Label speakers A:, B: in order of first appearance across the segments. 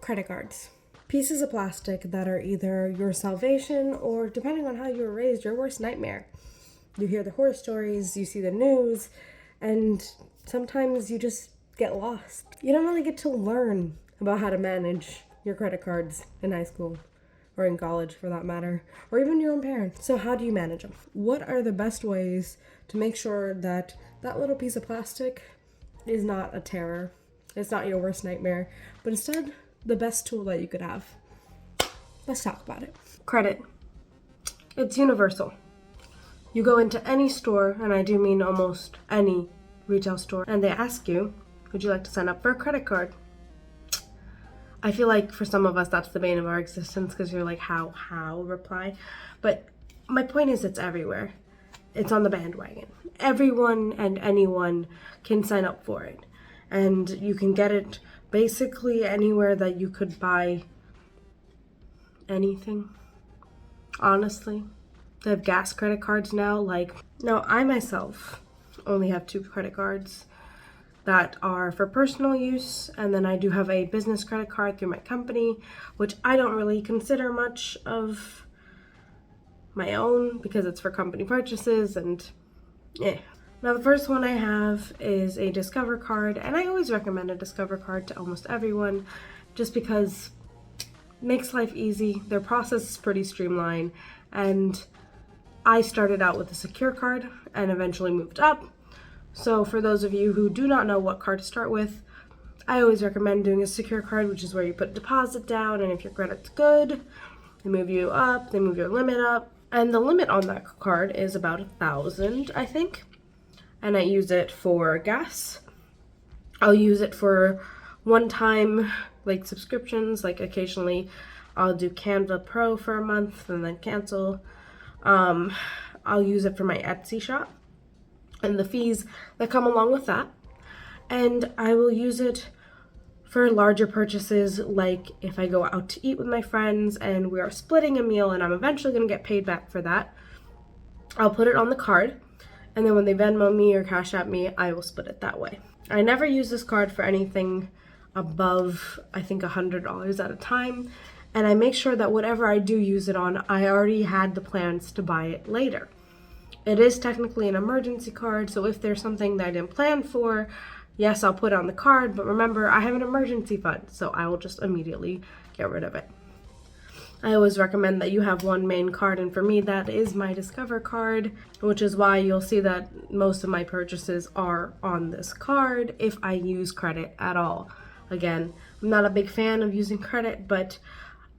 A: Credit cards. Pieces of plastic that are either your salvation or, depending on how you were raised, your worst nightmare. You hear the horror stories, you see the news, and sometimes you just get lost. You don't really get to learn about how to manage your credit cards in high school or in college for that matter, or even your own parents. So how do you manage them? What are the best ways to make sure that that little piece of plastic is not a terror, it's not your worst nightmare, but instead the best tool that you could have? Let's talk about it. Credit. It's universal. You go into any store, and I do mean almost any retail store, and they ask you, would you like to sign up for a credit card? I feel like for some of us that's the bane of our existence, because you're like, how reply? But my point is, it's everywhere. It's on the bandwagon. Everyone and anyone can sign up for it. And you can get it basically anywhere that you could buy anything, honestly. They have gas credit cards now. Now I myself only have 2 credit cards that are for personal use, and then I do have a business credit card through my company, which I don't really consider much of my own because it's for company purchases, and Now the first one I have is a Discover card, and I always recommend a Discover card to almost everyone just because it makes life easy. Their process is pretty streamlined, and I started out with a Secure card and eventually moved up. So for those of you who do not know what card to start with, I always recommend doing a Secure card, which is where you put a deposit down, and if your credit's good, they move you up, they move your limit up. And the limit on that card is about $1,000, I think. And I use it for gas. I'll use it for one-time subscriptions, occasionally I'll do Canva Pro for a month and then cancel. I'll use it for my Etsy shop and the fees that come along with that. And I will use it for larger purchases, like if I go out to eat with my friends and we are splitting a meal and I'm eventually going to get paid back for that. I'll put it on the card, and then when they Venmo me or Cash App me, I will split it that way. I never use this card for anything above, I think, $100 at a time, and I make sure that whatever I do use it on, I already had the plans to buy it later. It is technically an emergency card, so if there's something that I didn't plan for, yes, I'll put it on the card, but remember, I have an emergency fund, so I will just immediately get rid of it. I always recommend that you have one main card, and for me, that is my Discover card, which is why you'll see that most of my purchases are on this card if I use credit at all. Again, I'm not a big fan of using credit, but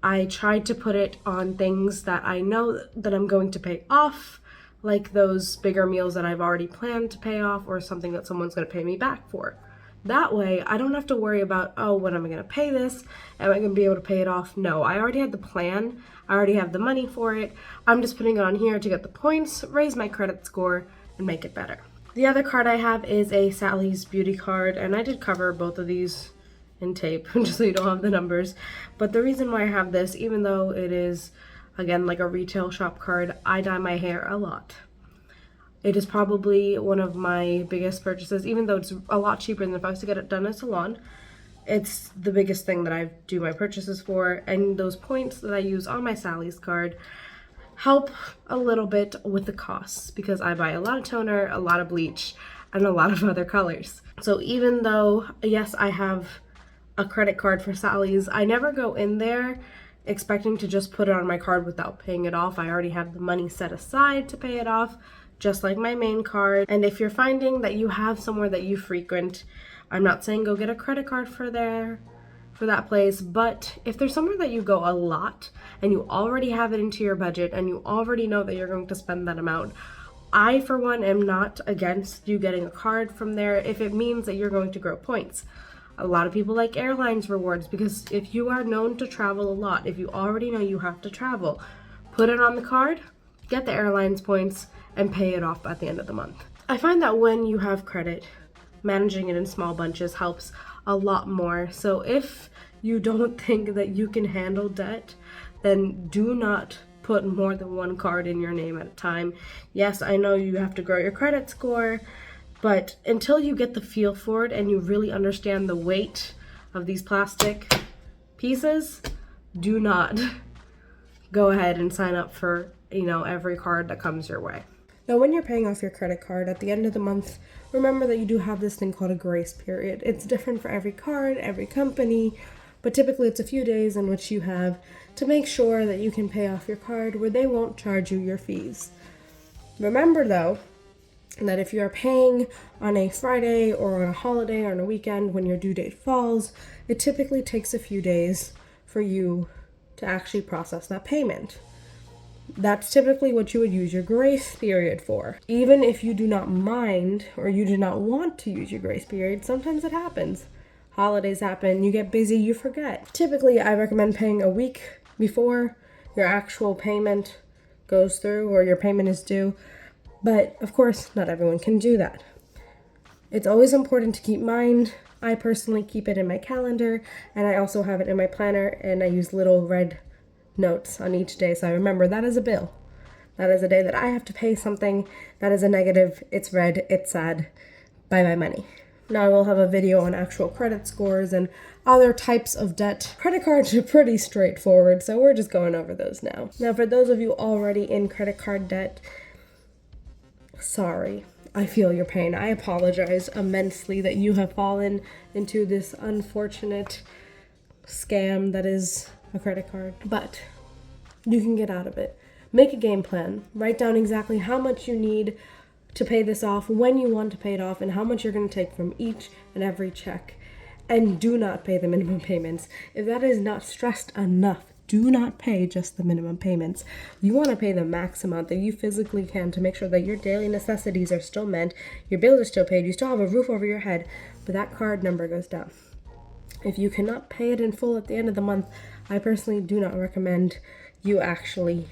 A: I try to put it on things that I know that I'm going to pay off, like those bigger meals that I've already planned to pay off, or something that someone's going to pay me back for. That way, I don't have to worry about, oh, when am I going to pay this? Am I going to be able to pay it off? No, I already had the plan. I already have the money for it. I'm just putting it on here to get the points, raise my credit score, and make it better. The other card I have is a Sally's Beauty card, and I did cover both of these in tape, just so you don't have the numbers. But the reason why I have this, even though it is, again, like a retail shop card, I dye my hair a lot. It is probably one of my biggest purchases, even though it's a lot cheaper than if I was to get it done at a salon. It's the biggest thing that I do my purchases for, and those points that I use on my Sally's card help a little bit with the costs because I buy a lot of toner, a lot of bleach, and a lot of other colors. So even though, yes, I have a credit card for Sally's, I never go in there expecting to just put it on my card without paying it off. I already have the money set aside to pay it off, just like my main card. And if you're finding that you have somewhere that you frequent, I'm not saying go get a credit card for that place, but if there's somewhere that you go a lot and you already have it into your budget and you already know that you're going to spend that amount, I for one am not against you getting a card from there if it means that you're going to grow points. A lot of people like airlines rewards because if you are known to travel a lot, if you already know you have to travel, put it on the card, get the airlines points, and pay it off at the end of the month. I find that when you have credit, managing it in small bunches helps a lot more. So if you don't think that you can handle debt, then do not put more than one card in your name at a time. Yes, I know you have to grow your credit score, but until you get the feel for it and you really understand the weight of these plastic pieces, do not go ahead and sign up for, every card that comes your way. Now, when you're paying off your credit card at the end of the month, remember that you do have this thing called a grace period. It's different for every card, every company, but typically it's a few days in which you have to make sure that you can pay off your card where they won't charge you your fees. Remember, though, that if you are paying on a Friday or on a holiday or on a weekend when your due date falls, it typically takes a few days for you to actually process that payment. That's typically what you would use your grace period for. Even if you do not mind or you do not want to use your grace period, sometimes it happens. Holidays happen, you get busy, you forget. Typically, I recommend paying a week before your actual payment goes through or your payment is due. But of course, not everyone can do that. It's always important to keep in mind. I personally keep it in my calendar, and I also have it in my planner, and I use little red notes on each day, so I remember that is a bill. That is a day that I have to pay something. That is a negative. It's red. It's sad. Buy my money. Now I will have a video on actual credit scores and other types of debt. Credit cards are pretty straightforward, so we're just going over those now. Now, for those of you already in credit card debt, sorry. I feel your pain. I apologize immensely that you have fallen into this unfortunate scam that is a credit card, but you can get out of it. Make a game plan. Write down exactly how much you need to pay this off, when you want to pay it off, and how much you're going to take from each and every check. And do not pay the minimum payments. If that is not stressed enough, do not pay just the minimum payments. You want to pay the max amount that you physically can to make sure that your daily necessities are still met, your bills are still paid, you still have a roof over your head, but that card number goes down. If you cannot pay it in full at the end of the month, I personally do not recommend you actually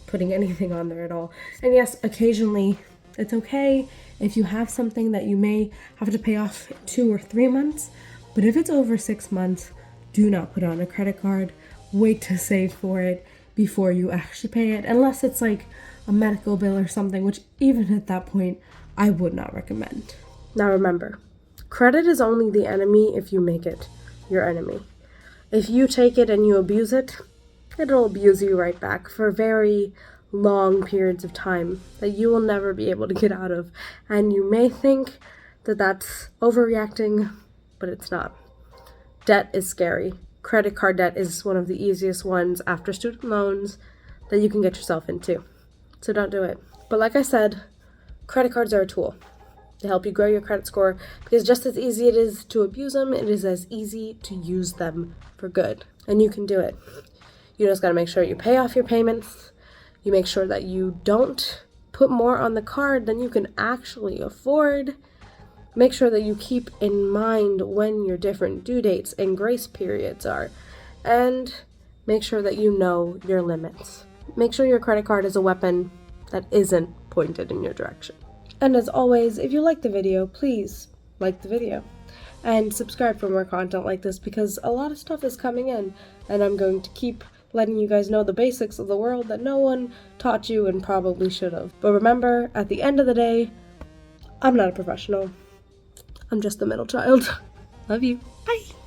A: putting anything on there at all. And yes, occasionally it's okay if you have something that you may have to pay off 2 or 3 months, but if it's over 6 months, do not put on a credit card. Wait to save for it before you actually pay it, unless it's like a medical bill or something, which even at that point, I would not recommend. Now remember, credit is only the enemy if you make it your enemy. If you take it and you abuse it, it'll abuse you right back for very long periods of time that you will never be able to get out of. And you may think that that's overreacting, but it's not. Debt is scary. Credit card debt is one of the easiest ones after student loans that you can get yourself into. So don't do it. But like I said, credit cards are a tool to help you grow your credit score, because just as easy it is to abuse them, it is as easy to use them for good. And you can do it. You just got to make sure you pay off your payments. You make sure that you don't put more on the card than you can actually afford. Make sure that you keep in mind when your different due dates and grace periods are. And make sure that you know your limits. Make sure your credit card is a weapon that isn't pointed in your direction. And as always, if you like the video, please like the video. And subscribe for more content like this, because a lot of stuff is coming in. And I'm going to keep letting you guys know the basics of the world that no one taught you and probably should have. But remember, at the end of the day, I'm not a professional. I'm just the middle child. Love you. Bye.